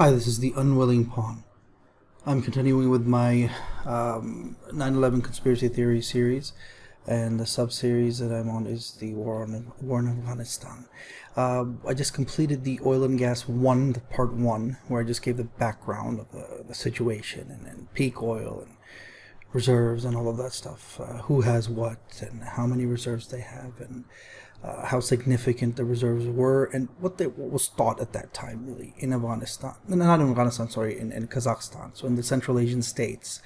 Hi, this is the Unwilling Pawn. I'm continuing with my 9/11 conspiracy theory series, and the sub-series that I'm on is the war in Afghanistan. I just completed the oil and gas one, the part one, where I just gave the background of the situation and peak oil and reserves and all of that stuff. Who has what and how many reserves they have, and how significant the reserves were, and what was thought at that time, really, in Afghanistan. Not in Afghanistan, sorry, in Kazakhstan. So in the Central Asian states,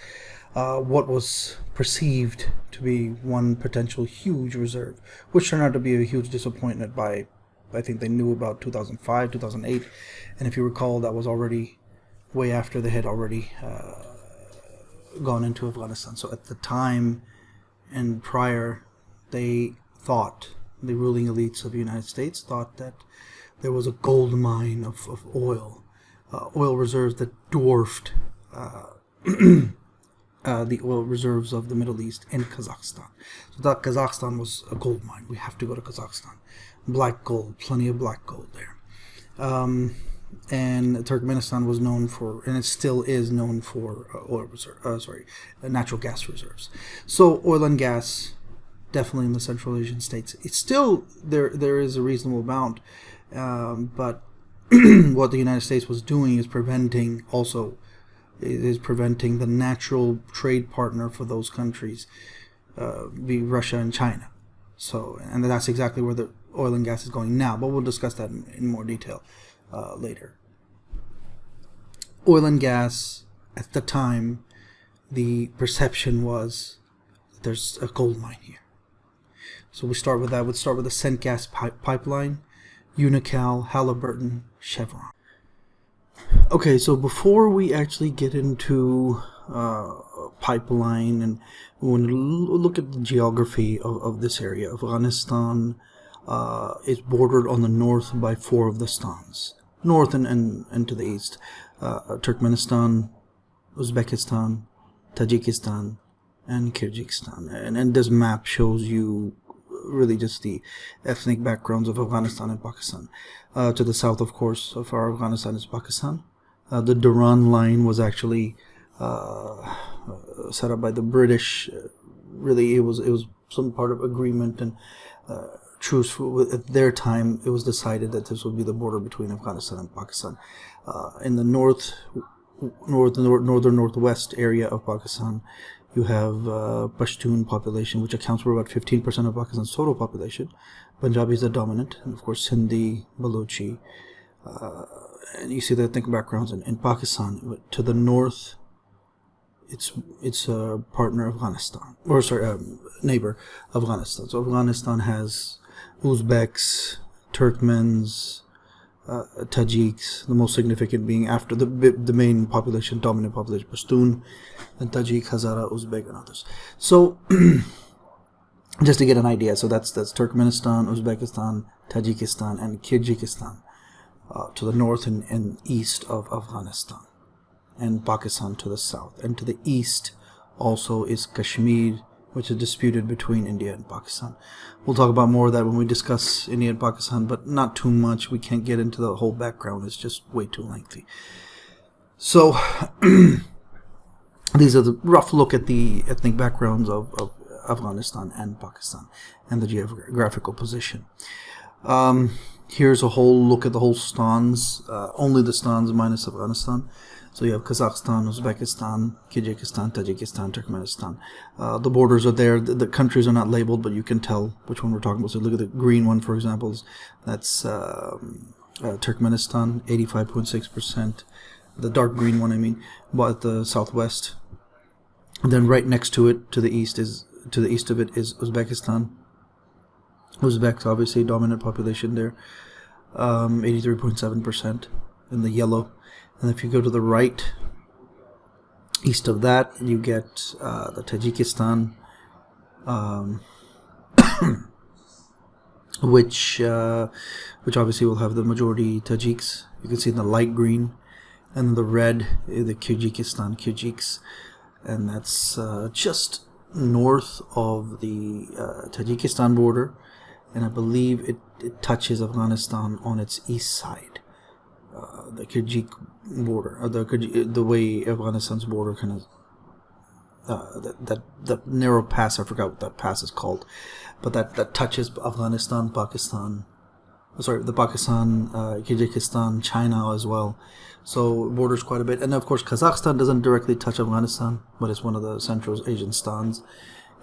what was perceived to be one potential huge reserve, which turned out to be a huge disappointment by, I think they knew about 2005, 2008. And if you recall, that was already way after they had already gone into Afghanistan. So at the time and prior, they thought, the ruling elites of the United States thought, that there was a gold mine of oil reserves that dwarfed the oil reserves of the Middle East and Kazakhstan. So that Kazakhstan was a gold mine. We have to go to Kazakhstan. Black gold, plenty of black gold there. And Turkmenistan was known for, and it still is known for, natural gas reserves. So oil and gas, definitely in the Central Asian states. It's still there is a reasonable amount, but what the United States was doing is preventing the natural trade partner for those countries, be Russia and China. So, and that's exactly where the oil and gas is going now, but we'll discuss that in more detail later. Oil and gas, at the time, the perception was that there's a gold mine here. So we start with that. We'll start with the CentGas pipeline, UNOCAL, Halliburton, Chevron. Okay, so before we actually get into pipeline, and when we look at the geography of this area, Afghanistan is bordered on the north by 4 of the stans, north and to the east. Turkmenistan, Uzbekistan, Tajikistan, and Kyrgyzstan. And this map shows you really just the ethnic backgrounds of Afghanistan and Pakistan. To the south, of course, of our Afghanistan is Pakistan. The Durand line was actually set up by the British. Really, it was some part of agreement and truce. At their time, it was decided that this would be the border between Afghanistan and Pakistan. In the northwest area of Pakistan, you have Pashtun population, which accounts for about 15% of Pakistan's total population. Punjabis are dominant, and of course Sindhi, Balochi, and you see the ethnic backgrounds in Pakistan. To the north, it's a partner Afghanistan, or neighbor Afghanistan. So Afghanistan has Uzbeks, Turkmens, Tajiks, the most significant being after the main population, dominant population, Pashtun, and Tajik, Hazara, Uzbek, and others. So, just to get an idea, so that's Turkmenistan, Uzbekistan, Tajikistan, and Kyrgyzstan to the north and east of Afghanistan, and Pakistan to the south. And to the east also is Kashmir, which is disputed between India and Pakistan. We'll talk about more of that when we discuss India and Pakistan, but not too much. We can't get into the whole background. It's just way too lengthy. So, these are the rough look at the ethnic backgrounds of Afghanistan and Pakistan and the geographical position. Here's a whole look at the whole stans, only the stans minus Afghanistan. So you have Kazakhstan, Uzbekistan, Kyrgyzstan, Tajikistan, Turkmenistan. The borders are there. The countries are not labeled, but you can tell which one we're talking about. So look at the green one, for example. That's Turkmenistan, 85.6%. The dark green one, I mean, but the southwest. And then right next to it, to the east of it is Uzbekistan. Uzbeks, obviously, dominant population there, 83.7% in the yellow. And if you go to the right, east of that, you get the Tajikistan, which obviously will have the majority Tajiks. You can see in the light green, and the red, the Kyrgyz, and that's just north of the Tajikistan border, and I believe it touches Afghanistan on its east side. the Kyrgyz border, or the way Afghanistan's border kind of that narrow pass. I forgot what that pass is called, but that touches Afghanistan, Pakistan. Sorry, the Pakistan, Kyrgyzstan, China as well. So it borders quite a bit. And of course, Kazakhstan doesn't directly touch Afghanistan, but it's one of the Central Asian stans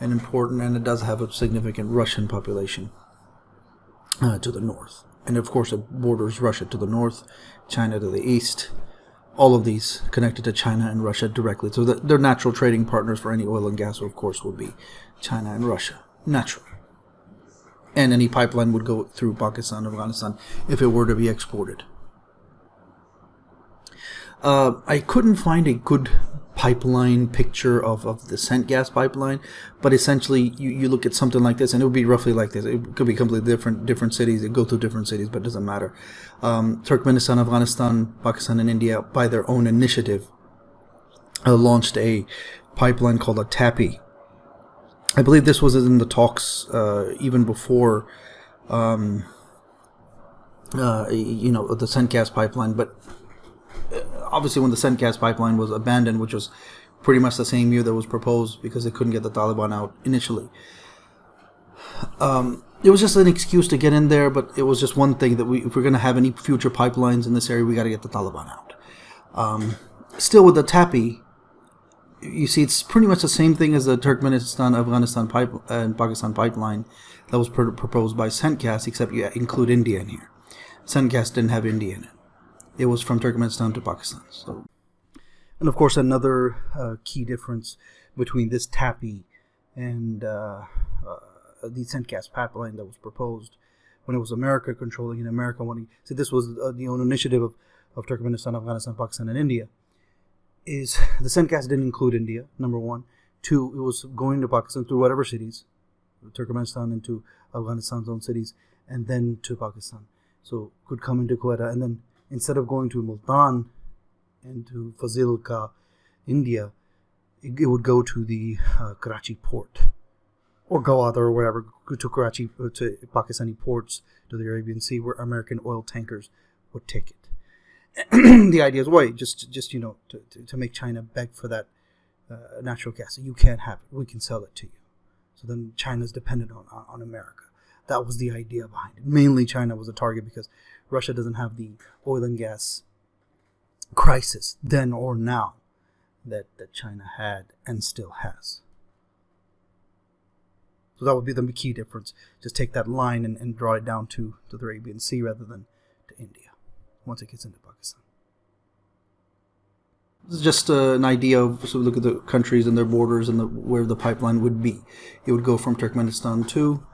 and important. And it does have a significant Russian population to the north. And of course, it borders Russia to the north, China to the east. All of these connected to China and Russia directly. So their natural trading partners for any oil and gas, of course, would be China and Russia. Naturally. And any pipeline would go through Pakistan, Afghanistan, if it were to be exported. I couldn't find a good pipeline picture of the CentGas pipeline, but essentially you look at something like this, and it would be roughly like this. It could be completely different cities. It go through different cities, but it doesn't matter. Turkmenistan, Afghanistan, Pakistan, and India, by their own initiative, launched a pipeline called a TAPI. I believe this was in the talks even before, the CentGas pipeline. But obviously, when the CentGas pipeline was abandoned, which was pretty much the same year that was proposed because they couldn't get the Taliban out initially, it was just an excuse to get in there. But it was just one thing that if we're going to have any future pipelines in this area, we got to get the Taliban out. Still, with the TAPI, you see, it's pretty much the same thing as the Turkmenistan, Afghanistan and Pakistan pipeline that was proposed by CentGas, except you include India in here. CentGas didn't have India in it. It was from Turkmenistan to Pakistan. So, and of course, another key difference between this TAPI and the CentGas pipeline that was proposed when it was America controlling and America wanting. So this was the own initiative of Turkmenistan, Afghanistan, Pakistan, and India. Is the CentGas didn't include India, number one. Two, it was going to Pakistan through whatever cities, Turkmenistan into Afghanistan's own cities, and then to Pakistan. So it could come into Quetta, and then instead of going to Multan and to Fazilka, India, it would go to the Karachi port, or Gawad or wherever, go to Karachi, to Pakistani ports, to the Arabian Sea, where American oil tankers would take it. The idea is, just to make China beg for that natural gas. You can't have it. We can sell it to you. So then China's dependent on America. That was the idea behind it. Mainly China was a target because Russia doesn't have the oil and gas crisis then or now that China had and still has. So that would be the key difference. Just take that line and draw it down to the Arabian Sea rather than to India once it gets into Pakistan. This is just an idea of, so look at the countries and their borders and where the pipeline would be. It would go from Turkmenistan to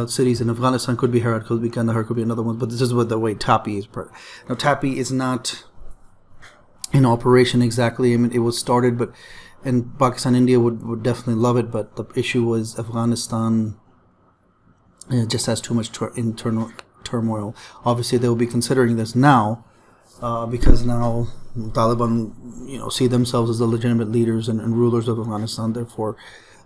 cities in Afghanistan. Could be Herat, could be Kandahar, could be another one. But this is what the way TAPI is. Now TAPI is not in operation exactly. I mean, it was started, but and Pakistan, India would definitely love it. But the issue was Afghanistan just has too much internal turmoil. Obviously, they will be considering this now because now Taliban, see themselves as the legitimate leaders and rulers of Afghanistan. Therefore,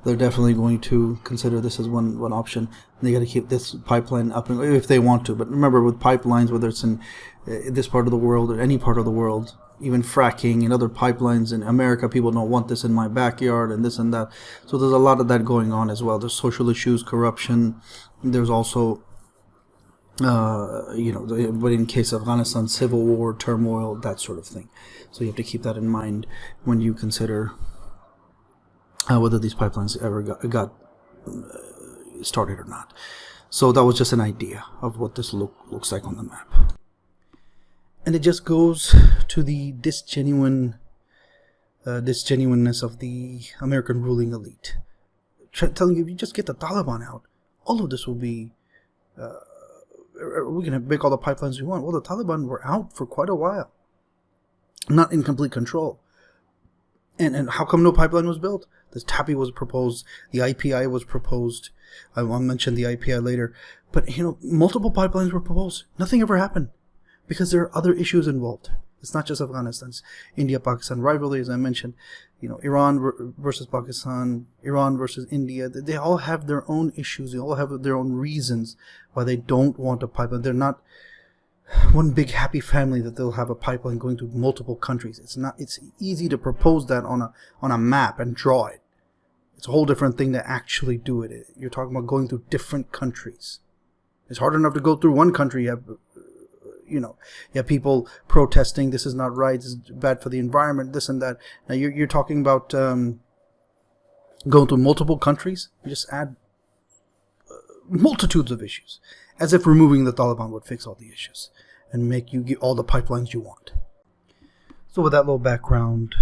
they're definitely going to consider this as one option. And they got to keep this pipeline up if they want to. But remember, with pipelines, whether it's in this part of the world or any part of the world, even fracking and other pipelines in America, people don't want this in my backyard and this and that. So there's a lot of that going on as well. There's social issues, corruption. There's also but in case of Afghanistan, civil war, turmoil, that sort of thing. So you have to keep that in mind when you consider whether these pipelines ever got started or not. So that was just an idea of what this looks like on the map. And it just goes to the disgenuineness of the American ruling elite. Telling you, if you just get the Taliban out, all of this will be... we can make all the pipelines we want. Well, the Taliban were out for quite a while. Not in complete control. And how come no pipeline was built? The TAPI was proposed. The IPI was proposed. I'll mention the IPI later. But, multiple pipelines were proposed. Nothing ever happened. Because there are other issues involved. It's not just Afghanistan. It's India-Pakistan rivalry, as I mentioned. Iran versus Pakistan, Iran versus India. They all have their own issues. They all have their own reasons why they don't want a pipeline. They're not one big happy family that they'll have a pipeline going to multiple countries. It's easy to propose that on a map and draw it. It's a whole different thing to actually do it. You're talking about going through different countries. It's hard enough to go through one country. You have people protesting, this is not right, this is bad for the environment, this and that. Now you're talking about going through multiple countries. You just add multitudes of issues, as if removing the Taliban would fix all the issues and make you get all the pipelines you want. So with that little background,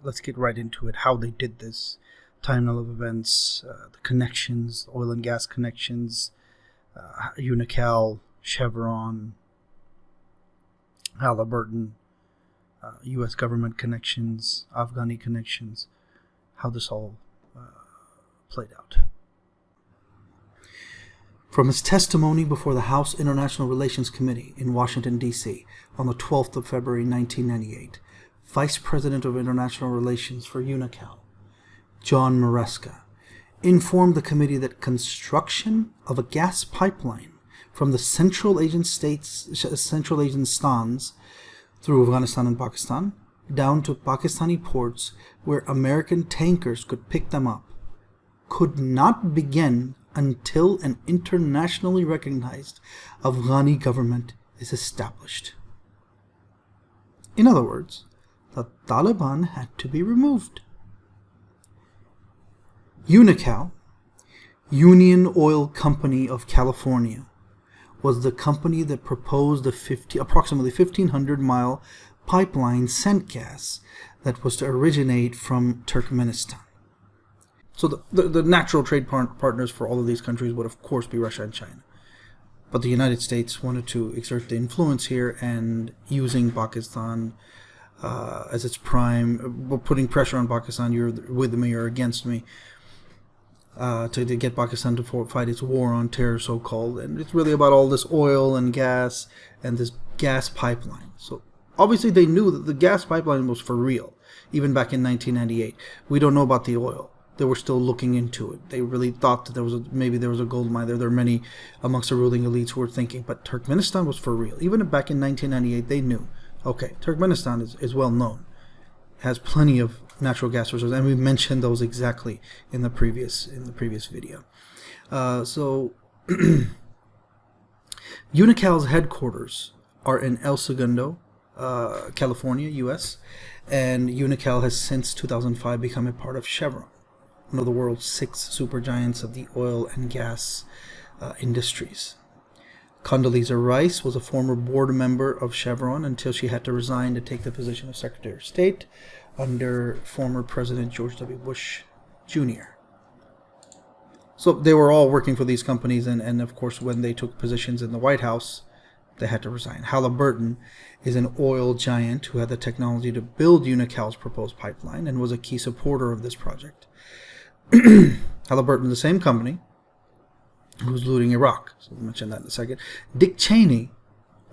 let's get right into it. How they did this, timeline of events, the connections, oil and gas connections, UNOCAL, Chevron, Halliburton, U.S. government connections, Afghani connections, how this all played out. From his testimony before the House International Relations Committee in Washington, D.C. on the 12th of February 1998, Vice President of International Relations for UNOCAL, John Maresca, informed the committee that construction of a gas pipeline from the Central Asian stans through Afghanistan and Pakistan down to Pakistani ports where American tankers could pick them up could not begin until an internationally recognized Afghani government is established. In other words, the Taliban had to be removed. UNOCAL, Union Oil Company of California, was the company that proposed the approximately 1,500-mile pipeline CentGas that was to originate from Turkmenistan. So the natural trade partners for all of these countries would, of course, be Russia and China. But the United States wanted to exert the influence here, and using Pakistan as its prime, putting pressure on Pakistan, you're with me or against me, to get Pakistan to fight its war on terror, so-called. And it's really about all this oil and gas and this gas pipeline. So obviously they knew that the gas pipeline was for real, even back in 1998. We don't know about the oil. They were still looking into it. They really thought that maybe there was a gold mine there. There are many amongst the ruling elites who were thinking, but Turkmenistan was for real. Even back in 1998, they knew, okay, Turkmenistan is well known, has plenty of natural gas reserves, and we mentioned those exactly in the previous video. So UNOCAL's headquarters are in El Segundo, California, U.S., and UNOCAL has since 2005 become a part of Chevron, one of the world's 6 supergiants of the oil and gas industries. Condoleeza Rice was a former board member of Chevron until she had to resign to take the position of Secretary of State under former President George W. Bush Jr. So they were all working for these companies, and of course when they took positions in the White House, they had to resign. Halliburton is an oil giant who had the technology to build UNOCAL's proposed pipeline and was a key supporter of this project. Halliburton, the same company who's looting Iraq. So we'll mention that in a second. Dick Cheney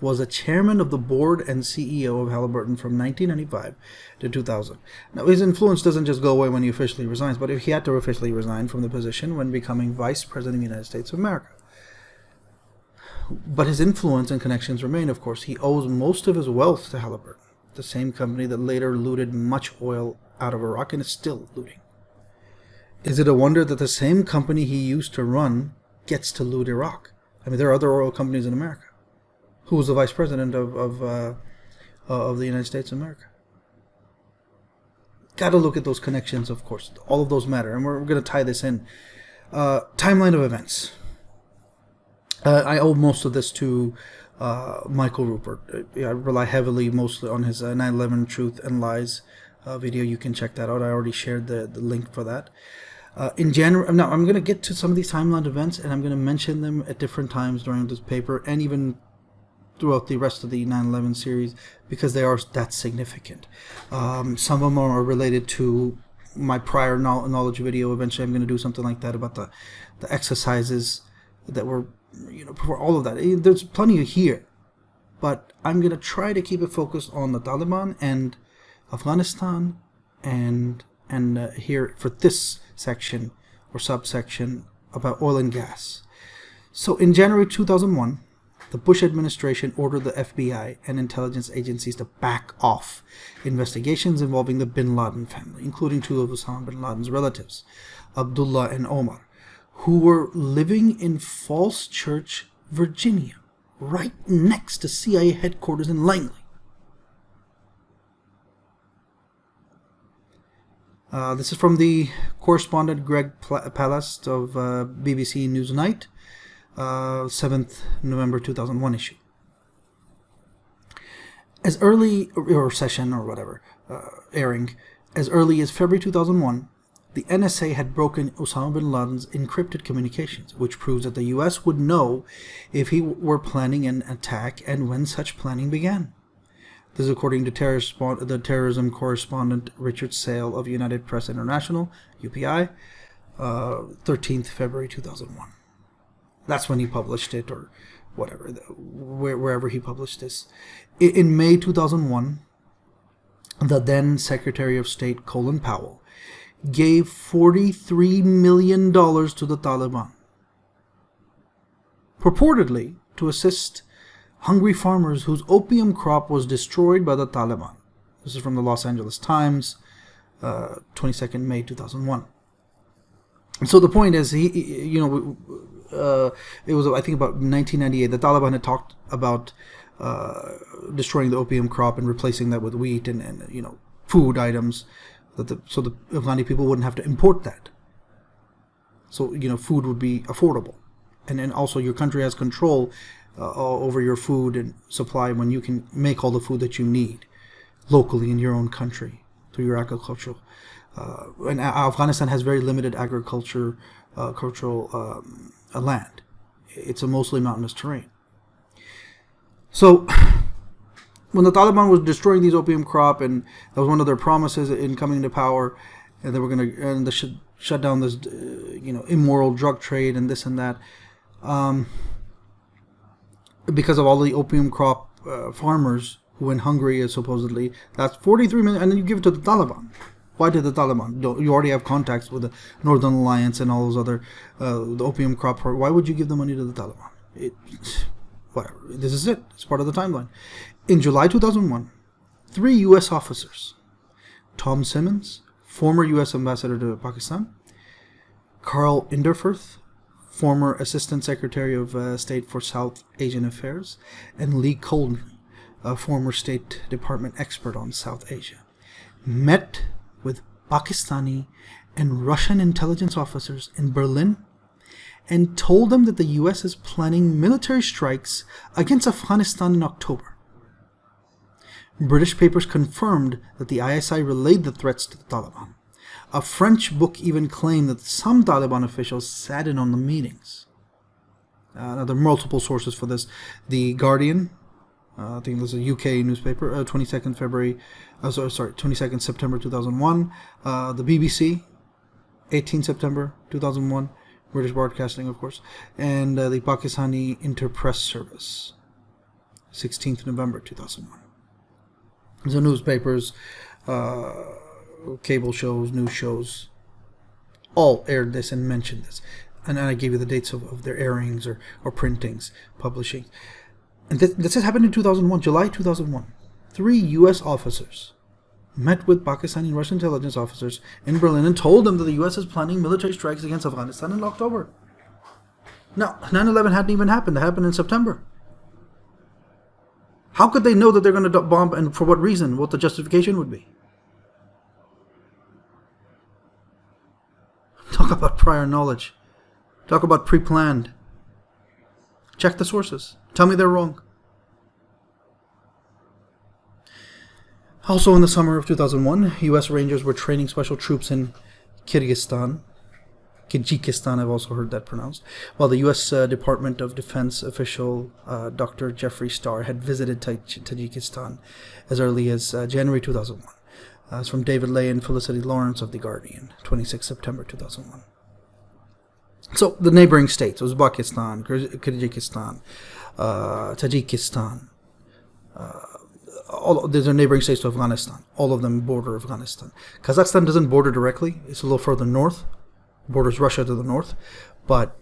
was a chairman of the board and CEO of Halliburton from 1995 to 2000. Now, his influence doesn't just go away when he officially resigns, but he had to officially resign from the position when becoming Vice President of the United States of America. But his influence and connections remain, of course. He owes most of his wealth to Halliburton, the same company that later looted much oil out of Iraq and is still looting. Is it a wonder that the same company he used to run gets to loot Iraq? I mean, there are other oil companies in America. Who was the vice president of the United States of America? Got to look at those connections, of course. All of those matter, and we're going to tie this in. Timeline of events. I owe most of this to Michael Rupert. I rely heavily mostly on his 9/11 Truth and Lies video. You can check that out. I already shared the link for that. In January, now I'm going to get to some of these timeline events, and I'm going to mention them at different times during this paper, and even throughout the rest of the 9/11 series, because they are that significant. Some of them are related to my prior knowledge video. Eventually I'm going to do something like that about the exercises that were, before all of that. There's plenty here, but I'm going to try to keep it focused on the Taliban and Afghanistan, and here for this section or subsection about oil and gas. So in January 2001, the Bush administration ordered the FBI and intelligence agencies to back off investigations involving the bin Laden family, including two of Osama bin Laden's relatives, Abdullah and Omar, who were living in Falls Church, Virginia, right next to CIA headquarters in Langley. This is from the correspondent Greg Palast of BBC Newsnight, 7th November 2001 issue. As early, or session or whatever, airing, as early as February 2001, the NSA had broken Osama bin Laden's encrypted communications, which proves that the U.S. would know if he were planning an attack and when such planning began. This is according to the terrorism correspondent Richard Sale of United Press International, UPI, 13th February 2001. That's when he published it, or whatever, wherever he published this. In May 2001, the then Secretary of State Colin Powell gave $43 million to the Taliban, purportedly to assist hungry farmers whose opium crop was destroyed by the Taliban. This is from the Los Angeles Times, 22nd May 2001. And so the point is, it was, I think, about 1998. The Taliban had talked about destroying the opium crop and replacing that with wheat and food items, so the Afghani people wouldn't have to import that. So food would be affordable, and then also your country has control over your food and supply when you can make all the food that you need locally in your own country through your agricultural. And Afghanistan has very limited agricultural land. It's a mostly mountainous terrain. So when the Taliban was destroying these opium crop, and that was one of their promises in coming to power, and they were going to shut down this immoral drug trade and this and that, because of all the opium crop farmers who went hungry, supposedly. That's 43 million, and then you give it to the Taliban. Why did the Taliban? You already have contacts with the Northern Alliance and all those other the opium crop. Why would you give the money to the Taliban? Whatever. This is it. It's part of the timeline. In July 2001, 3 U.S. officers, Tom Simmons, former U.S. ambassador to Pakistan, Carl Inderfirth, former Assistant Secretary of State for South Asian Affairs, and Lee Colden, a former State Department expert on South Asia, met with Pakistani and Russian intelligence officers in Berlin and told them that the U.S. is planning military strikes against Afghanistan in October. British papers confirmed that the ISI relayed the threats to the Taliban. A French book even claimed that some Taliban officials sat in on the meetings. Now, there are multiple sources for this. The Guardian, I think this is a UK newspaper, 22nd September 2001. The BBC, 18 September 2001. British Broadcasting, of course. And the Pakistani Interpress Service, 16th November 2001. So newspapers, cable shows, news shows, all aired this and mentioned this. And I gave you the dates of their airings or printings, publishing. And this has happened in 2001, July 2001. 3 U.S. officers met with Pakistani and Russian intelligence officers in Berlin and told them that the U.S. is planning military strikes against Afghanistan in October. Now, 9/11 hadn't even happened. It happened in September. How could they know that they're going to bomb, and for what reason? What the justification would be? Talk about prior knowledge. Talk about pre-planned. Check the sources. Tell me they're wrong. Also in the summer of 2001, U.S. Rangers were training special troops in Kyrgyzstan. I've also heard that pronounced. While the U.S. Department of Defense official Dr. Jeffrey Starr had visited Tajikistan as early as January 2001. It's from David Lay and Felicity Lawrence of The Guardian, 26 September 2001. So the neighboring states, Uzbekistan, Kyrgyzstan, Tajikistan, these are neighboring states to Afghanistan. All of them border Afghanistan. Kazakhstan doesn't border directly. It's a little further north. Borders Russia to the north. But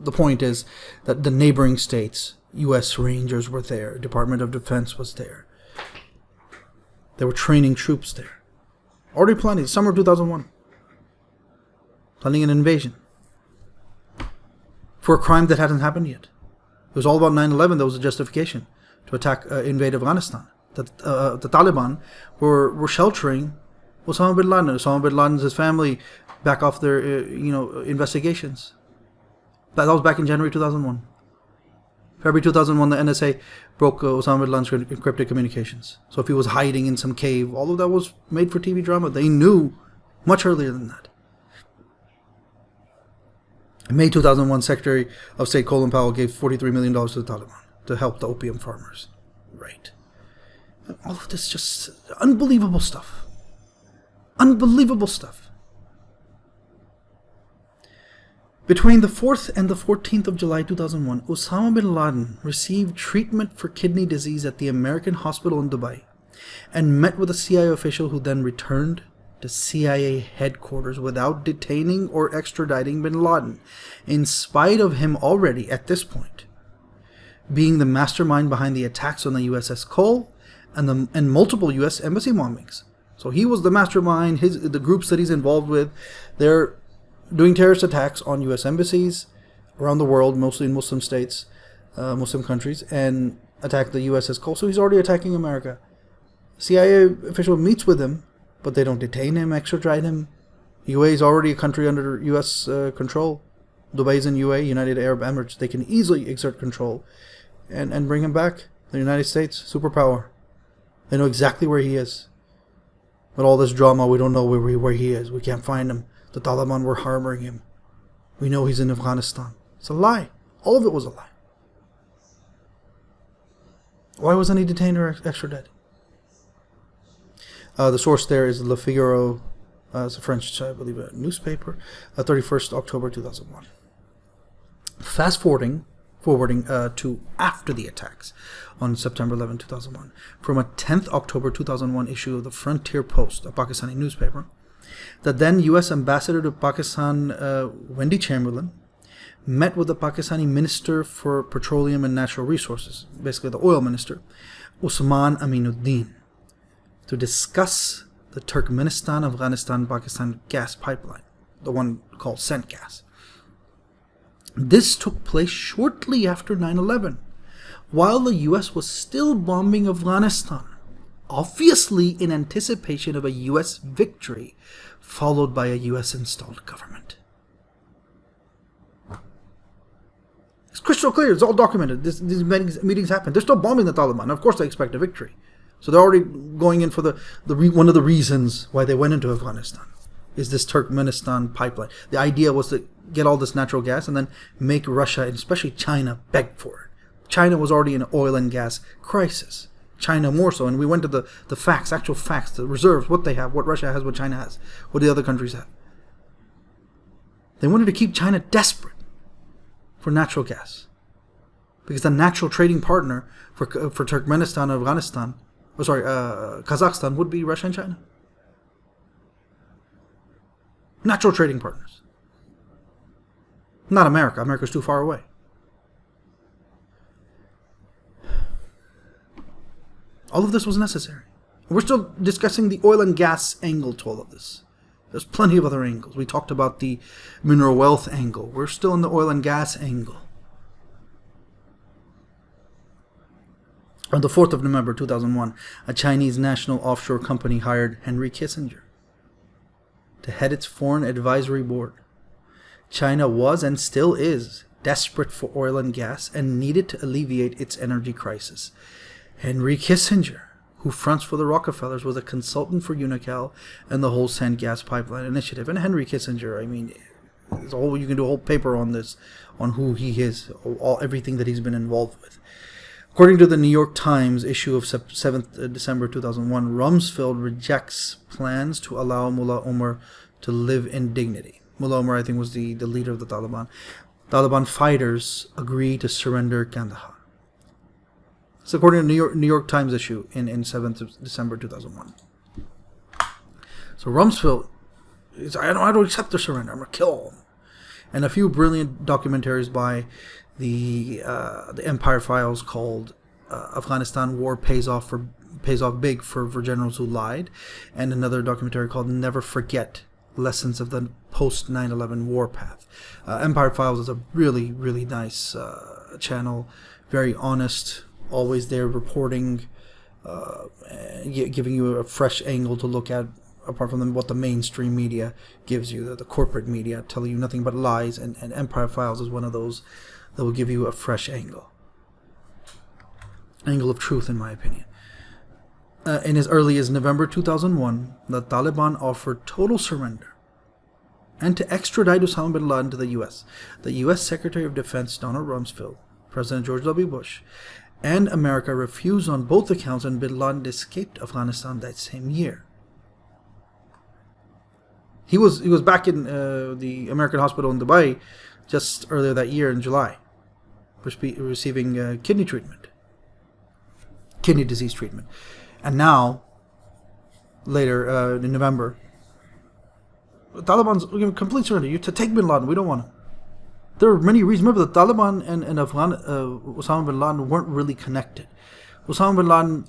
the point is that the neighboring states, U.S. Rangers were there, Department of Defense was there. They were training troops there. Already planning, summer 2001. Planning an invasion. For a crime that hadn't happened yet. It was all about 9/11. There was a justification to attack, invade Afghanistan. The Taliban were sheltering Osama bin Laden. Osama bin Laden and his family back off their, investigations. That was back in January 2001. February 2001, the NSA broke Osama bin Laden's encrypted communications. So if he was hiding in some cave, all of that was made for TV drama. They knew much earlier than that. In May 2001, Secretary of State Colin Powell gave $43 million to the Taliban to help the opium farmers. Right. And all of this just unbelievable stuff. Unbelievable stuff. Between the 4th and the 14th of July 2001, Osama bin Laden received treatment for kidney disease at the American hospital in Dubai and met with a CIA official who then returned to CIA headquarters without detaining or extraditing bin Laden, in spite of him already, at this point, being the mastermind behind the attacks on the USS Cole and multiple U.S. embassy bombings. So he was the mastermind, the groups that he's involved with, they're doing terrorist attacks on U.S. embassies around the world, mostly in Muslim states, Muslim countries, and attacked the USS Cole. So he's already attacking America. CIA official meets with him, but they don't detain him, extradite him. UAE is already a country under U.S. Control. Dubai is in UAE, United Arab Emirates. They can easily exert control and bring him back. The United States, superpower. They know exactly where he is. But all this drama, we don't know where he is. We can't find him. The Taliban were harboring him. We know he's in Afghanistan. It's a lie. All of it was a lie. Why wasn't he detained or extradited? The source there is Le Figaro. It's a French, I believe, a newspaper. 31st October 2001. Fast forwarding to after the attacks on September 11, 2001. From a 10th October 2001 issue of the Frontier Post, a Pakistani newspaper, the then U.S. ambassador to Pakistan, Wendy Chamberlain, met with the Pakistani Minister for Petroleum and Natural Resources, basically the oil minister, Usman Aminuddin, to discuss the Turkmenistan-Afghanistan-Pakistan gas pipeline, the one called CentGas. This took place shortly after 9/11, while the U.S. was still bombing Afghanistan, obviously in anticipation of a U.S. victory, followed by a U.S.-installed government. It's crystal clear. It's all documented. These meetings happen. They're still bombing the Taliban. Of course they expect a victory. So they're already going in for one of the reasons why they went into Afghanistan is this Turkmenistan pipeline. The idea was to get all this natural gas and then make Russia, and especially China, beg for it. China was already in an oil and gas crisis. China more so. And we went to the facts, actual facts, the reserves, what they have, what Russia has, what China has, what the other countries have. They wanted to keep China desperate for natural gas. Because the natural trading partner for Turkmenistan and Afghanistan, Kazakhstan would be Russia and China. Natural trading partners. Not America. America's too far away. All of this was necessary. We're still discussing the oil and gas angle to all of this. There's plenty of other angles. We talked about the mineral wealth angle. We're still in the oil and gas angle. On the 4th of November 2001, a Chinese national offshore company hired Henry Kissinger to head its foreign advisory board. China was and still is desperate for oil and gas and needed to alleviate its energy crisis. Henry Kissinger, who fronts for the Rockefellers, was a consultant for UNOCAL and the whole CentGas pipeline initiative. And Henry Kissinger, I mean, you can do a whole paper on this, on who he is, everything that he's been involved with. According to the New York Times issue of 7th December 2001, Rumsfeld rejects plans to allow Mullah Omar to live in dignity. Mullah Omar, I think, was the leader of the Taliban. Taliban fighters agree to surrender Kandahar. It's according to New York Times issue in 7th of December 2001. So Rumsfeld is, I don't accept the surrender. I'm going to kill them. and a few brilliant documentaries by the Empire Files called Afghanistan War Pays Off Big for Generals Who Lied, and another documentary called Never Forget: Lessons of the Post 9/11 Warpath. Empire Files is a really, really nice channel, very honest, always there reporting, giving you a fresh angle to look at, apart from what the mainstream media gives you, the corporate media telling you nothing but lies, and Empire Files is one of those that will give you a fresh angle of truth, in my opinion. In as early as November 2001, the Taliban offered total surrender and to extradite Osama bin Laden to the U.S. The U.S. Secretary of Defense Donald Rumsfeld, President George W. Bush, and America refused on both accounts, and bin Laden escaped Afghanistan that same year. He was back in the American hospital in Dubai just earlier that year in July, receiving kidney disease treatment. And now, later in November, the Taliban's complete surrender. You to take bin Laden, we don't want him. There are many reasons. Remember, the Taliban and Osama bin Laden weren't really connected. Osama bin Laden,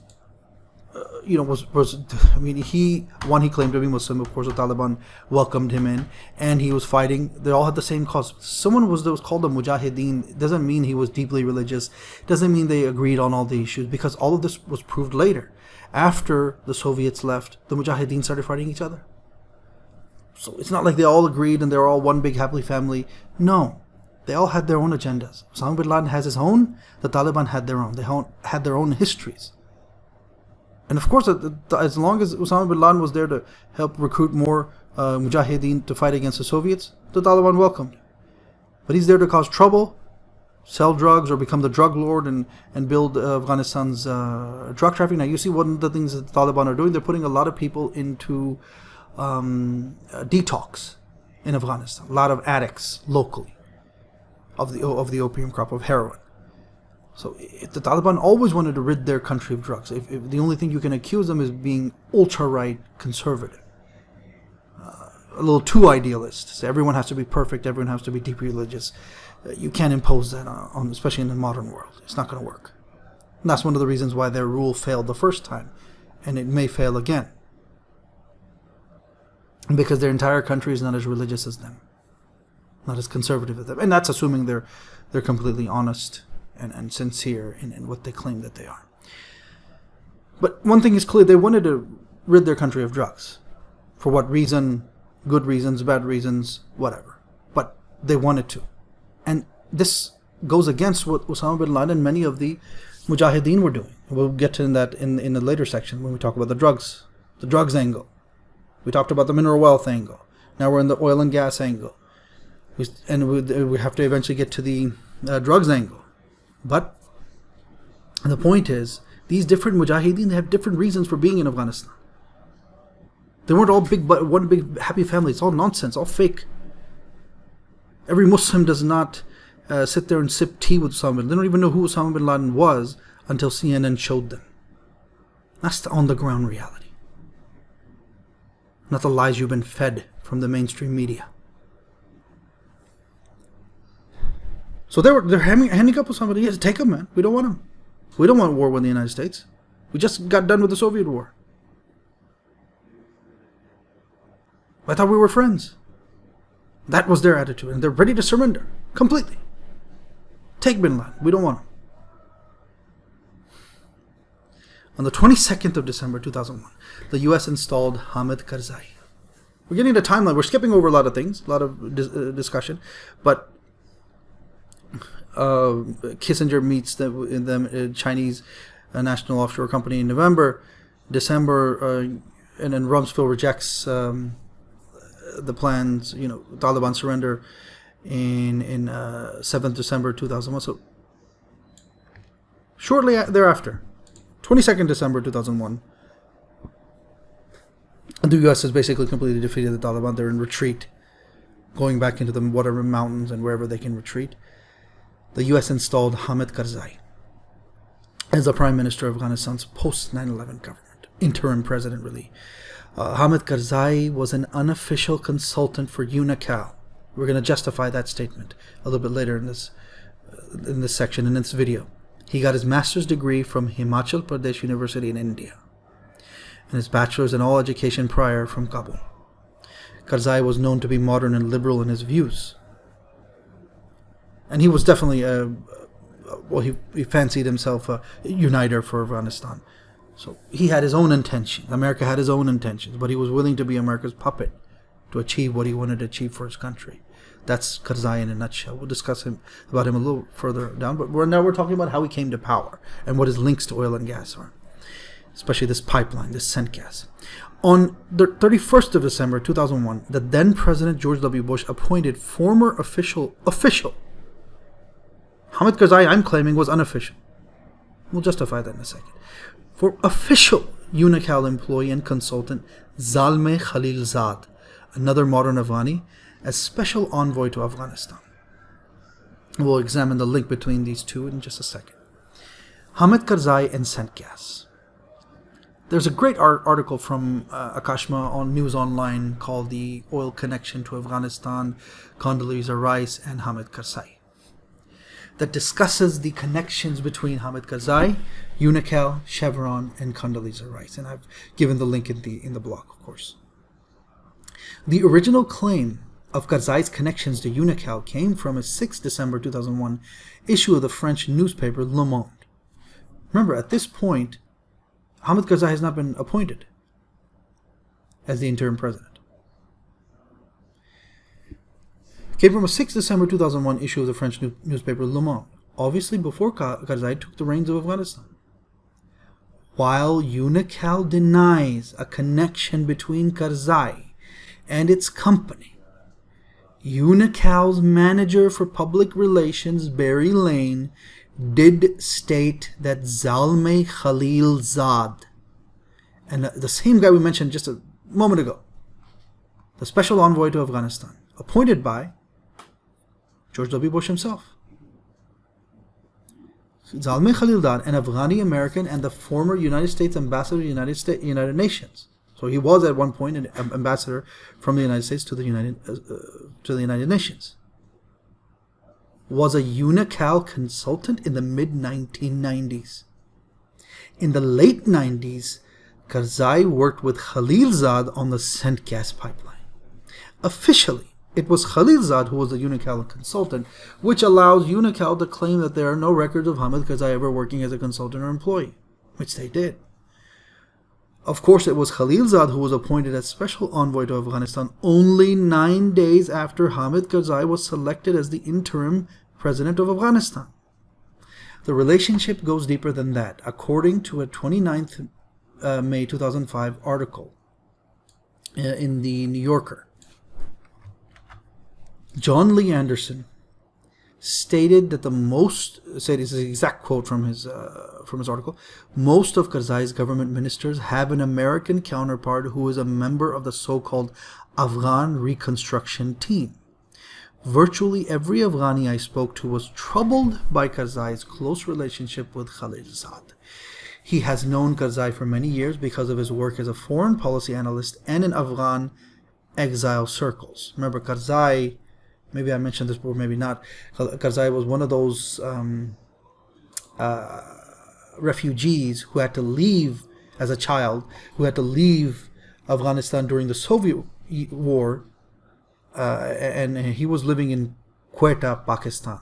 he claimed to be Muslim. Of course, the Taliban welcomed him in, and he was fighting. They all had the same cause. Someone that was called a Mujahideen doesn't mean he was deeply religious. Doesn't mean they agreed on all the issues, because all of this was proved later. After the Soviets left, the Mujahideen started fighting each other. So it's not like they all agreed and they're all one big happy family. No. They all had their own agendas. Osama bin Laden has his own. The Taliban had their own. They had their own histories. And of course, as long as Osama bin Laden was there to help recruit more Mujahideen to fight against the Soviets, the Taliban welcomed. But he's there to cause trouble, sell drugs, or become the drug lord and build Afghanistan's drug trafficking. Now, you see one of the things that the Taliban are doing, they're putting a lot of people into detox in Afghanistan. A lot of addicts locally of the opium crop of heroin. So the Taliban always wanted to rid their country of drugs. If the only thing you can accuse them is being ultra-right conservative. A little too idealist. So everyone has to be perfect, everyone has to be deeply religious. You can't impose that on, especially in the modern world. It's not going to work. And that's one of the reasons why their rule failed the first time. And it may fail again. Because their entire country is not as religious as them. Not as conservative as them. And that's assuming they're completely honest and sincere in what they claim that they are. But one thing is clear, they wanted to rid their country of drugs. For what reason? Good reasons, bad reasons, whatever. But they wanted to. And this goes against what Osama bin Laden and many of the Mujahideen were doing. We'll get to that in the later section when we talk about the drugs angle. We talked about the mineral wealth angle. Now we're in the oil and gas angle. We have to eventually get to the drugs angle. But the point is, these different Mujahideen, they have different reasons for being in Afghanistan. They weren't all one big happy family. It's all nonsense, all fake. Every Muslim does not sit there and sip tea with Osama bin Laden. They don't even know who Osama bin Laden was until CNN showed them. That's the on-the-ground reality. Not the lies you've been fed from the mainstream media. So they're handing up Osama bin Laden. Yes, take him, man. We don't want him. We don't want war with the United States. We just got done with the Soviet war. I thought we were friends. That was their attitude, and they're ready to surrender completely. Take bin Laden. We don't want him. On the 22nd of December 2001, the U.S. installed Hamid Karzai. We're getting the timeline. We're skipping over a lot of things, a lot of discussion, but Kissinger meets them Chinese national offshore company in November, December, and then Rumsfeld rejects the plans, Taliban surrender in 7th December 2001. So shortly thereafter, 22nd December 2001, the U.S. has basically completely defeated the Taliban. They're in retreat, going back into the whatever mountains and wherever they can retreat. The U.S. installed Hamid Karzai as the Prime Minister of Afghanistan's post-9/11 government, interim president really. Hamid Karzai was an unofficial consultant for UNOCAL, We're going to justify that statement a little bit later in this section, in this video. He got his master's degree from Himachal Pradesh University in India, and his bachelor's in all education prior from Kabul. Karzai was known to be modern and liberal in his views. And he was definitely he fancied himself a uniter for Afghanistan. So he had his own intentions. America had his own intentions, but he was willing to be America's puppet to achieve what he wanted to achieve for his country. That's Karzai in a nutshell. We'll discuss about him a little further down, but now we're talking about how he came to power and what his links to oil and gas are, especially this pipeline, this CentGas. On the 31st of December 2001, the then President George W. Bush appointed former official Hamid Karzai, I'm claiming, was unofficial. We'll justify that in a second. For official UNOCAL employee and consultant Zalmay Khalilzad, another modern Afghani, as special envoy to Afghanistan. We'll examine the link between these two in just a second. Hamid Karzai and CentGas. There's a great article from Akashma on News Online called The Oil Connection to Afghanistan, Condoleeza Rice and Hamid Karzai, that discusses the connections between Hamid Karzai, UNOCAL, Chevron, and Condoleeza Rice. And I've given the link in the blog, of course. The original claim of Karzai's connections to UNOCAL came from a 6 December 2001 issue of the French newspaper Le Monde. Remember, at this point, Hamid Karzai has not been appointed as the interim president. It came from a 6 December 2001 issue of the French newspaper Le Monde, obviously before Karzai took the reins of Afghanistan. While UNOCAL denies a connection between Karzai and its company, UNOCAL's manager for public relations, Barry Lane, did state that Zalmay Khalilzad, and the same guy we mentioned just a moment ago, the special envoy to Afghanistan, appointed by George W. Bush himself. Zalmay Khalilzad, an Afghani American and the former United States ambassador to the United Nations. So he was at one point an ambassador from the United States to the United Nations. Was a UNOCAL consultant in the mid-1990s. In the late 90s, Karzai worked with Khalilzad on the CentGas pipeline. Officially, it was Khalilzad who was the UNOCAL consultant, which allows UNOCAL to claim that there are no records of Hamid Karzai ever working as a consultant or employee, which they did. Of course, it was Khalilzad who was appointed as special envoy to Afghanistan only 9 days after Hamid Karzai was selected as the interim president of Afghanistan. The relationship goes deeper than that, according to a 29th May 2005 article in the New Yorker. John Lee Anderson stated that this is an exact quote from his article, most of Karzai's government ministers have an American counterpart who is a member of the so-called Afghan reconstruction team. Virtually every Afghani I spoke to was troubled by Karzai's close relationship with Khalilzad. He has known Karzai for many years because of his work as a foreign policy analyst and in Afghan exile circles. Remember, Karzai, maybe I mentioned this before, maybe not, Karzai was one of those refugees who had to leave as a child, who had to leave Afghanistan during the Soviet war, and he was living in Quetta, Pakistan.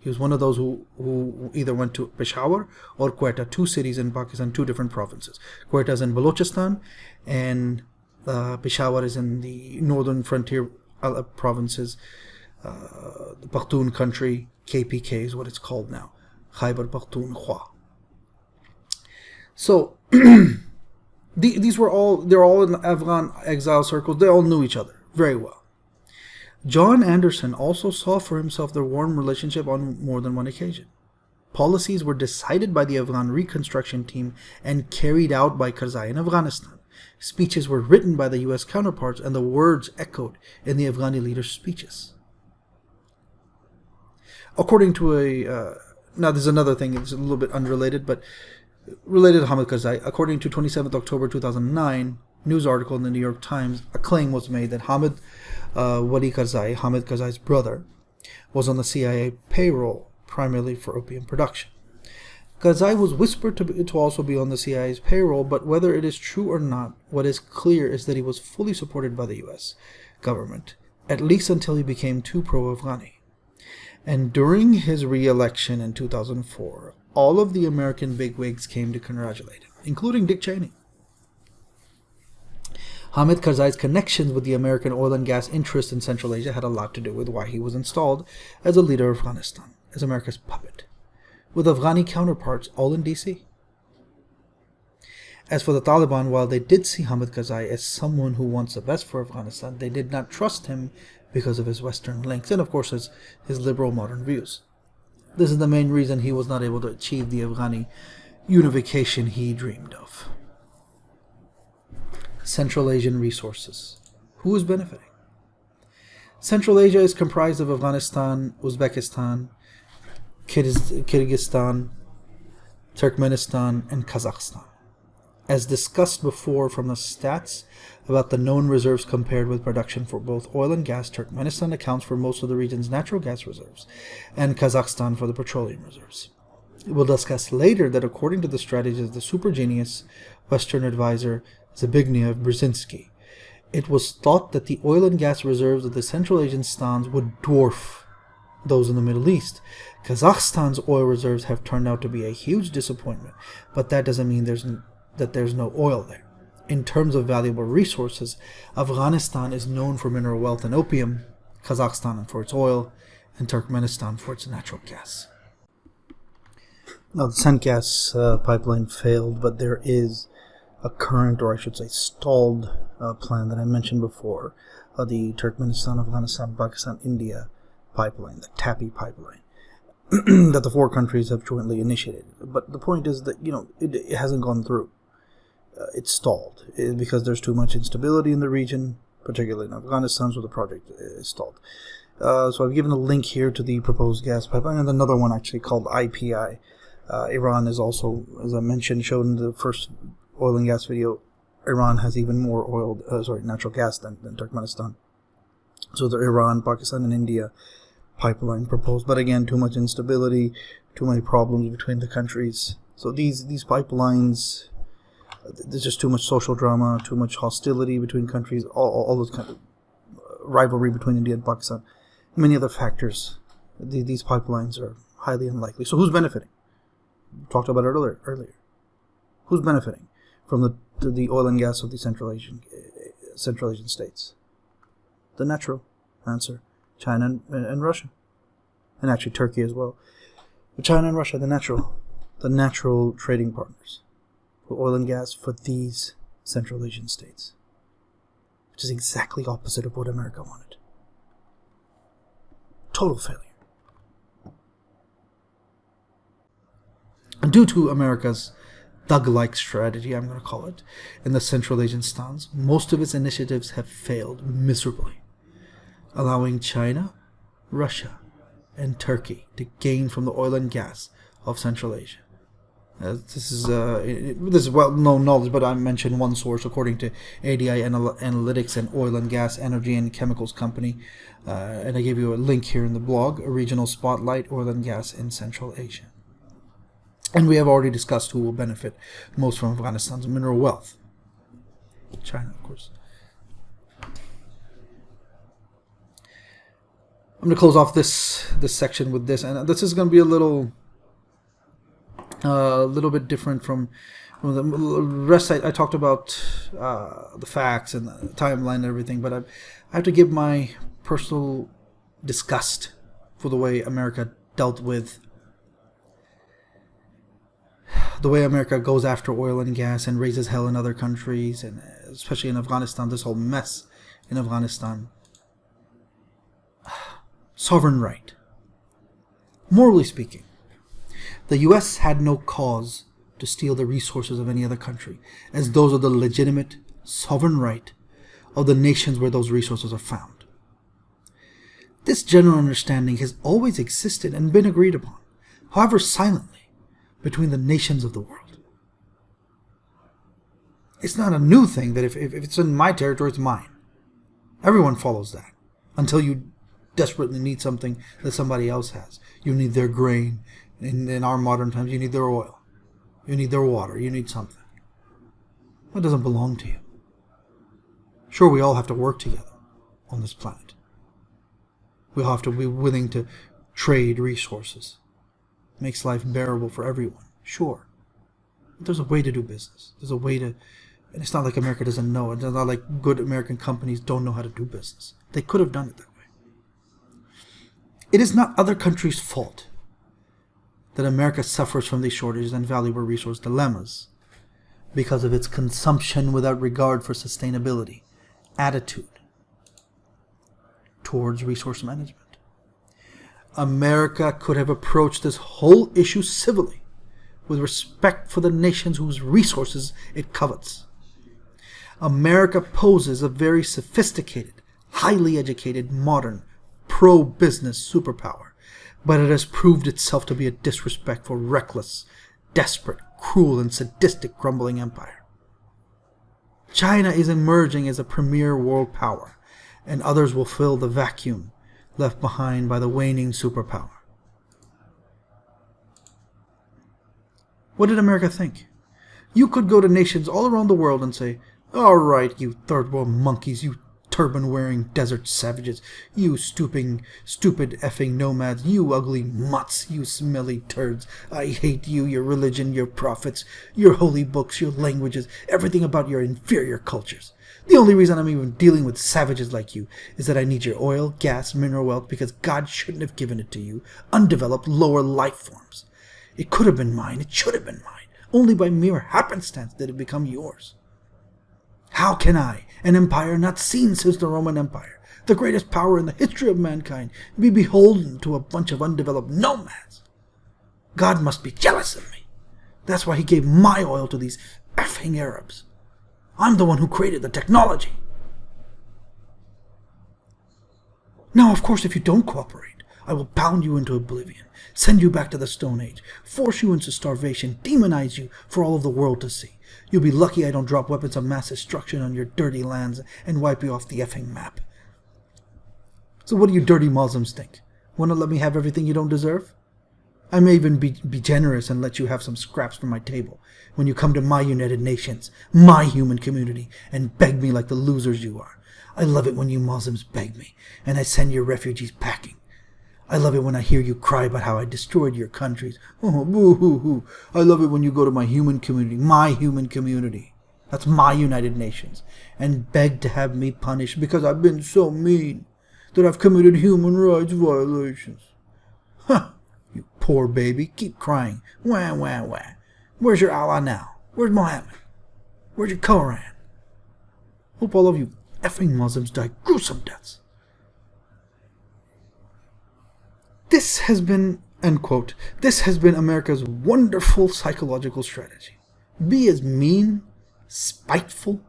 He was one of those who either went to Peshawar or Quetta, two cities in Pakistan, two different provinces. Quetta is in Balochistan, and Peshawar is in the northern frontier provinces, the Pakhtun country. KPK is what it's called now, Khyber Pakhtunkhwa. So they're all in Afghan exile circles. They all knew each other very well. John Anderson also saw for himself their warm relationship on more than one occasion. Policies were decided by the Afghan reconstruction team and carried out by Karzai in Afghanistan. Speeches were written by the U.S. counterparts, and the words echoed in the Afghani leaders' speeches. According to now there's another thing, it's a little bit unrelated, but related to Hamid Karzai. According to 27th October 2009 news article in the New York Times, a claim was made that Hamid Wadi Karzai, Hamid Karzai's brother, was on the CIA payroll primarily for opium production. Karzai was whispered to also be on the CIA's payroll, but whether it is true or not, what is clear is that he was fully supported by the US government, at least until he became too pro-Afghani. And during his re-election in 2004, all of the American bigwigs came to congratulate him, including Dick Cheney. Hamid Karzai's connections with the American oil and gas interest in Central Asia had a lot to do with why he was installed as a leader of Afghanistan, as America's puppet, with Afghani counterparts all in D.C. As for the Taliban, while they did see Hamid Karzai as someone who wants the best for Afghanistan, they did not trust him because of his Western links and, of course, his liberal modern views. This is the main reason he was not able to achieve the Afghani unification he dreamed of. Central Asian resources. Who is benefiting? Central Asia is comprised of Afghanistan, Uzbekistan, Kyrgyzstan, Turkmenistan, and Kazakhstan. As discussed before from the stats about the known reserves compared with production for both oil and gas, Turkmenistan accounts for most of the region's natural gas reserves, and Kazakhstan for the petroleum reserves. We'll discuss later that according to the strategies of the super genius Western advisor Zbigniew Brzezinski, it was thought that the oil and gas reserves of the Central Asian stans would dwarf those in the Middle East. Kazakhstan's oil reserves have turned out to be a huge disappointment, but that doesn't mean there's no oil there. In terms of valuable resources, Afghanistan is known for mineral wealth and opium, Kazakhstan for its oil, and Turkmenistan for its natural gas. Now, the CentGas pipeline failed, but there is a current, or I should say stalled, plan that I mentioned before, the Turkmenistan, Afghanistan, Pakistan, India pipeline, the TAPI pipeline, that the four countries have jointly initiated. But the point is that, it hasn't gone through. It's stalled because there's too much instability in the region, particularly in Afghanistan, so the project is stalled. So I've given a link here to the proposed gas pipeline, and another one actually called IPI. Iran is also, as I mentioned, shown in the first oil and gas video. Iran has even more natural gas than Turkmenistan. So the Iran, Pakistan, and India pipeline proposed, but again, too much instability, too many problems between the countries. So these pipelines, there's just too much social drama, too much hostility between countries, all those kind of rivalry between India and Pakistan, many other factors. These pipelines are highly unlikely. So who's benefiting? We talked about it earlier. Who's benefiting from the oil and gas of the Central Asian states? The natural answer: China and Russia, and actually Turkey as well. But China and Russia, the natural trading partners for oil and gas for these Central Asian states, which is exactly opposite of what America wanted. Total failure. And due to America's thug-like strategy, I'm going to call it, in the Central Asian stans, most of its initiatives have failed miserably, allowing China, Russia, and Turkey to gain from the oil and gas of Central Asia. This is well-known knowledge, but I mentioned one source according to ADI Analytics, an oil and gas, energy, and chemicals company, and I gave you a link here in the blog, a regional spotlight, oil and gas in Central Asia. And we have already discussed who will benefit most from Afghanistan's mineral wealth. China, of course. I'm going to close off this section with this, and this is going to be a little bit different from the rest. I talked about the facts and the timeline and everything, but I have to give my personal disgust for the way America dealt with the way America goes after oil and gas and raises hell in other countries, and especially in Afghanistan, this whole mess in Afghanistan. Sovereign right. Morally speaking, the U.S. had no cause to steal the resources of any other country, as those are the legitimate sovereign right of the nations where those resources are found. This general understanding has always existed and been agreed upon, however silently, between the nations of the world. It's not a new thing that if it's in my territory, it's mine. Everyone follows that. until you desperately need something that somebody else has. You need their grain. In our modern times, you need their oil. You need their water. You need something. That doesn't belong to you. Sure, we all have to work together on this planet. We all have to be willing to trade resources. It makes life bearable for everyone. Sure. But there's a way to do business. There's a way to... And it's not like America doesn't know. It's not like good American companies don't know how to do business. They could have done it that way. It is not other countries' fault that America suffers from these shortages and valuable resource dilemmas because of its consumption without regard for sustainability, attitude towards resource management. America could have approached this whole issue civilly, with respect for the nations whose resources it covets. America poses a very sophisticated, highly educated, modern, pro-business superpower, but it has proved itself to be a disrespectful, reckless, desperate, cruel, and sadistic crumbling empire. China is emerging as a premier world power, and others will fill the vacuum left behind by the waning superpower. What did America think? You could go to nations all around the world and say, "All right, you third world monkeys, you turban-wearing desert savages, you stupid effing nomads, you ugly mutts, you smelly turds. I hate you, your religion, your prophets, your holy books, your languages, everything about your inferior cultures. The only reason I'm even dealing with savages like you is that I need your oil, gas, mineral wealth because God shouldn't have given it to you, undeveloped lower life forms. It could have been mine, it should have been mine. Only by mere happenstance did it become yours. How can I, an empire not seen since the Roman Empire, the greatest power in the history of mankind, be beholden to a bunch of undeveloped nomads? God must be jealous of me. That's why he gave my oil to these effing Arabs. I'm the one who created the technology." Now, of course, if you don't cooperate, I will pound you into oblivion, send you back to the Stone Age, force you into starvation, demonize you for all of the world to see. You'll be lucky I don't drop weapons of mass destruction on your dirty lands and wipe you off the effing map. So what do you dirty Muslims think? Want to let me have everything you don't deserve? I may even be generous and let you have some scraps from my table when you come to my United Nations, my human community, and beg me like the losers you are. I love it when you Muslims beg me, and I send your refugees packing. I love it when I hear you cry about how I destroyed your countries. Oh, boo-hoo-hoo. I love it when you go to my human community, that's my United Nations, and beg to have me punished because I've been so mean, that I've committed human rights violations. Huh, you poor baby, keep crying. Wah, wah, wah. Where's your Allah now? Where's Muhammad? Where's your Quran? Hope all of you effing Muslims die gruesome deaths. This has been, end quote, this has been America's wonderful psychological strategy. Be as mean, spiteful,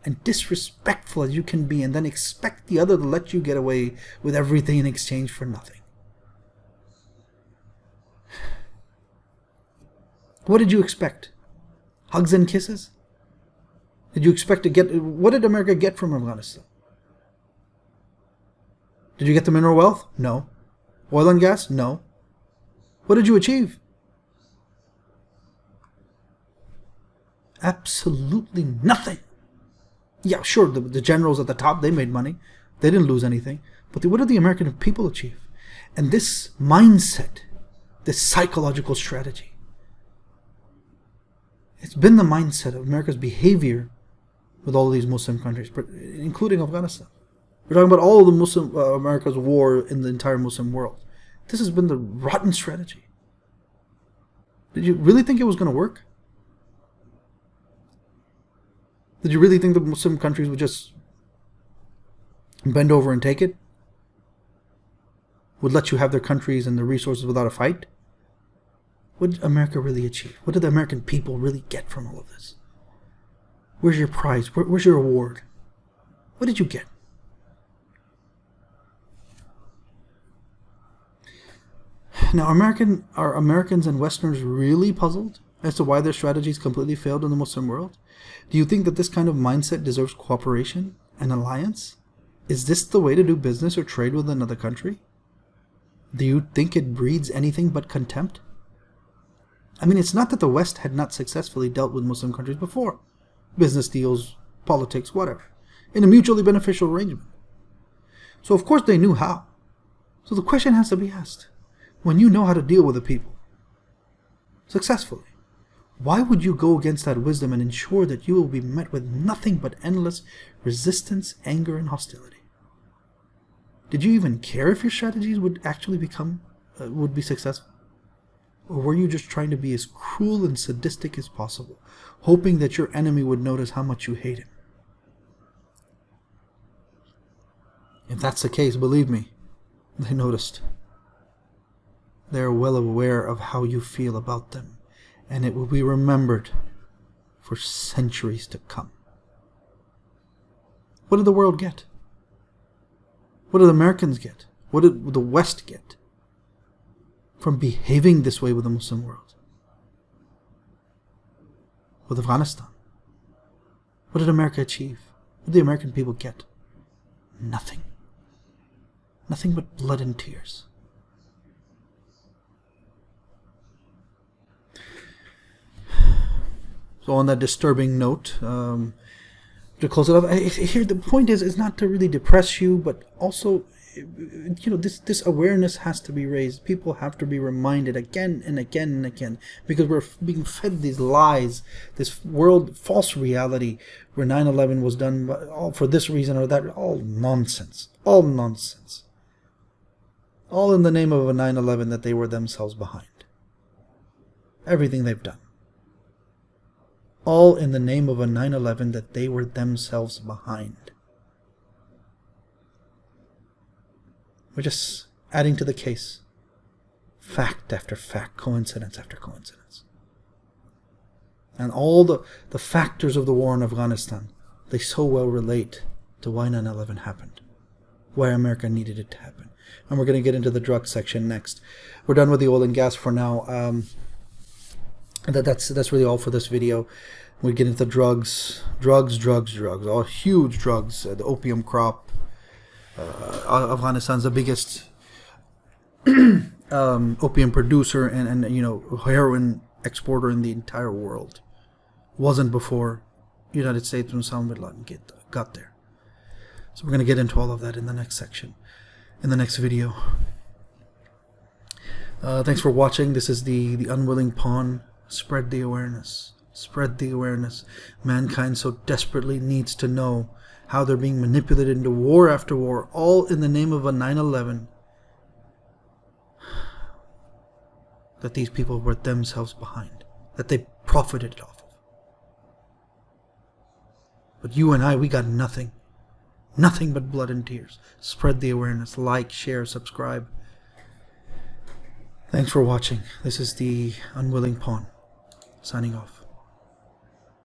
and disrespectful as you can be, and then expect the other to let you get away with everything in exchange for nothing. What did you expect? Hugs and kisses? Did you expect to get... What did America get from Afghanistan? Did you get the mineral wealth? No. Oil and gas? No. What did you achieve? Absolutely nothing. Yeah, sure, the generals at the top, they made money. They didn't lose anything. But what did the American people achieve? And this mindset, this psychological strategy, it's been the mindset of America's behavior with all of these Muslim countries, including Afghanistan. We're talking about all of the Muslim America's war in the entire Muslim world. This has been the rotten strategy. Did you really think it was going to work? Did you really think the Muslim countries would just bend over and take it? Would let you have their countries and their resources without a fight? What did America really achieve? What did the American people really get from all of this? Where's your prize? Where's your award? What did you get? Now, are Americans and Westerners really puzzled as to why their strategies completely failed in the Muslim world? Do you think that this kind of mindset deserves cooperation and alliance? Is this the way to do business or trade with another country? Do you think it breeds anything but contempt? I mean, it's not that the West had not successfully dealt with Muslim countries before. Business deals, politics, whatever. In a mutually beneficial arrangement. So of course they knew how. So the question has to be asked. When you know how to deal with the people successfully, why would you go against that wisdom and ensure that you will be met with nothing but endless resistance, anger, and hostility? Did you even care if your strategies would actually would be successful? Or were you just trying to be as cruel and sadistic as possible, hoping that your enemy would notice how much you hate him? If that's the case, believe me, they noticed. They are well aware of how you feel about them, and it will be remembered for centuries to come. What did the world get? What did Americans get? What did the West get from behaving this way with the Muslim world? With Afghanistan? What did America achieve? What did the American people get? Nothing. Nothing but blood and tears. So on that disturbing note, to close it off, here the point is not to really depress you, but also, this awareness has to be raised. People have to be reminded again and again and again, because we're being fed these lies, this false reality where 9/11 was done all for this reason or that. All nonsense. All nonsense. All in the name of a 9/11 that they were themselves behind. Everything they've done. All in the name of a 9/11 that they were themselves behind. We're just adding to the case. Fact after fact, coincidence after coincidence. And all the factors of the war in Afghanistan, they so well relate to why 9/11 happened. Why America needed it to happen. And we're going to get into the drug section next. We're done with the oil and gas for now. That's really all for this video. We get into drugs, all huge drugs. The opium crop. Afghanistan's the biggest opium producer and heroin exporter in the entire world. Wasn't before United States when Osama bin Laden got there. So we're going to get into all of that in the next section, in the next video. Thanks for watching. This is the unwilling pawn. Spread the awareness. Spread the awareness. Mankind so desperately needs to know how they're being manipulated into war after war, all in the name of a 9/11 that these people were themselves behind, that they profited off of. But you and I, we got nothing. Nothing but blood and tears. Spread the awareness. Like, share, subscribe. Thanks for watching. This is the Unwilling Pawn, signing off.